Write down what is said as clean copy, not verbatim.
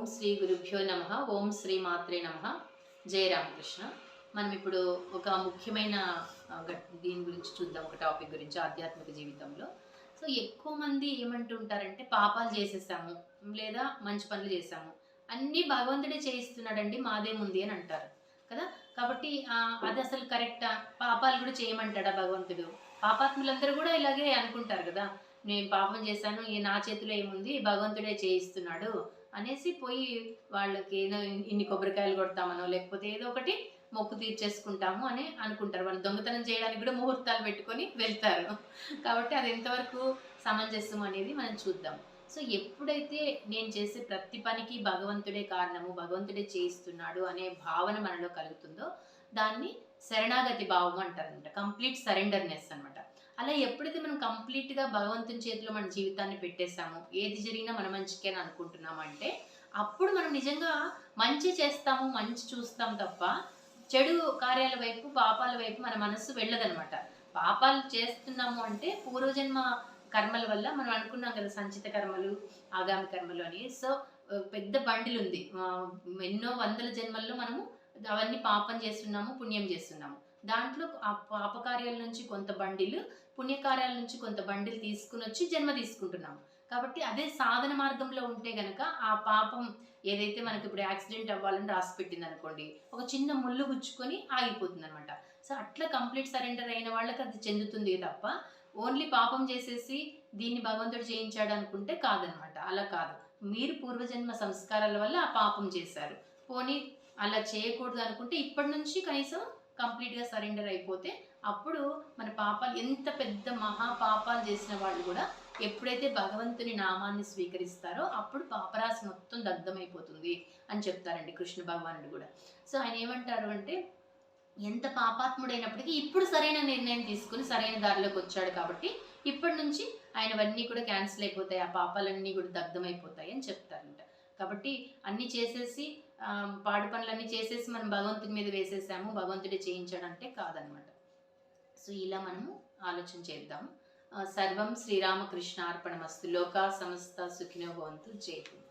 ఓం శ్రీ గురుభ్యో నమ. ఓం శ్రీ మాత్రే నమ. జయ రామకృష్ణ. మనం ఇప్పుడు ఒక ముఖ్యమైన దీని గురించి చూద్దాం, ఒక టాపిక్ గురించి ఆధ్యాత్మిక జీవితంలో. సో ఎక్కువ మంది ఏమంటుంటారంటే పాపాలు చేసేసాము లేదా మంచి పనులు చేసాము, అన్నీ భగవంతుడే చేయిస్తున్నాడండి, మాదేముంది అని అంటారు కదా. కాబట్టి అది అసలు కరెక్టా? పాపాలు కూడా చేయమంటాడా భగవంతుడు? పాపాత్ములందరూ కూడా ఇలాగే అనుకుంటారు కదా, నేను పాపం చేశాను, నా చేతిలో ఏముంది, భగవంతుడే చేయిస్తున్నాడు అనేసి పోయి వాళ్ళకి ఏదో ఇన్ని కొబ్బరికాయలు కొడతామనో లేకపోతే ఏదో ఒకటి మొక్కు తీర్చేసుకుంటాము అని అనుకుంటారు. వాళ్ళు దొంగతనం చేయడానికి కూడా ముహూర్తాలు పెట్టుకొని వెళ్తారు. కాబట్టి అది ఎంతవరకు సమంజసం అనేది మనం చూద్దాం. సో ఎప్పుడైతే నేను చేసే ప్రతి పనికి భగవంతుడే కారణము, భగవంతుడే చేయిస్తున్నాడు అనే భావన మనలో కలుగుతుందో దాన్ని శరణాగతి భావం అంటారనమాట. కంప్లీట్ సరెండర్నెస్ అనమాట. అలా ఎప్పుడైతే మనం కంప్లీట్గా భగవంతుని చేతిలో మన జీవితాన్ని పెట్టేసామో, ఏది జరిగినా మన మంచికే అని అనుకుంటున్నాము అంటే అప్పుడు మనం నిజంగా మంచి చేస్తాము, మంచి చూస్తాం తప్ప చెడు కార్యాల వైపు, పాపాల వైపు మన మనస్సు వెళ్ళదనమాట. పాపాలు చేస్తున్నాము అంటే పూర్వజన్మ కర్మల వల్ల మనం అనుకున్నాం కదా, సంచిత కర్మలు, ఆగామి కర్మలు అని. సో పెద్ద బండిలు ఉంది, ఎన్నో వందల జన్మల్లో మనము అవన్నీ పాపం చేస్తున్నాము, పుణ్యం చేస్తున్నాము. దాంట్లో ఆ పాపకార్యాల నుంచి కొంత బండిలు, పుణ్యకార్యాల నుంచి కొంత బండిలు తీసుకుని వచ్చి జన్మ తీసుకుంటున్నాము. కాబట్టి అదే సాధన మార్గంలో ఉంటే గనక ఆ పాపం ఏదైతే మనకి ఇప్పుడు యాక్సిడెంట్ అవ్వాలని రాసి పెట్టింది అనుకోండి, ఒక చిన్న ముళ్ళు గుచ్చుకొని ఆగిపోతుంది అనమాట. సో అట్లా కంప్లీట్ సరెండర్ అయిన వాళ్ళకి అది చెందుతుంది తప్ప ఓన్లీ పాపం చేసేసి దీన్ని భగవంతుడు చేయించాడు అనుకుంటే కాదనమాట. అలా కాదు. మీరు పూర్వజన్మ సంస్కారాల వల్ల ఆ పాపం చేశారు, పోనీ అలా చేయకూడదు అనుకుంటే ఇప్పటి నుంచి కనీసం కంప్లీట్గా సరెండర్ అయిపోతే అప్పుడు మన పాపాలు, ఎంత పెద్ద మహా పాపాలు చేసిన వాళ్ళు కూడా ఎప్పుడైతే భగవంతుని నామాన్ని స్వీకరిస్తారో అప్పుడు పాపరాశి మొత్తం దగ్ధమైపోతుంది అని చెప్తారండి కృష్ణ భగవానుడు కూడా. సో ఆయన ఏమంటారు అంటే, ఎంత పాపాత్ముడైనప్పటికీ ఇప్పుడు సరైన నిర్ణయం తీసుకుని సరైన దారిలోకి వచ్చాడు కాబట్టి ఇప్పటి నుంచి ఆయనవన్నీ కూడా క్యాన్సిల్ అయిపోతాయి, ఆ పాపాలన్నీ కూడా దగ్ధమైపోతాయి అని చెప్తారంట. కాబట్టి అన్నీ చేసేసి పాడు పనులన్నీ చేసేసి మనం భగవంతుని మీద వేసేసాము, భగవంతుడే చేయించాడంటే కాదనమాట. సో ఇలా మనము ఆలోచన చేద్దాము. సర్వం శ్రీరామకృష్ణ అర్పణమస్తు. లోకా సమస్త సుఖినో భవంతు. జై హింద్.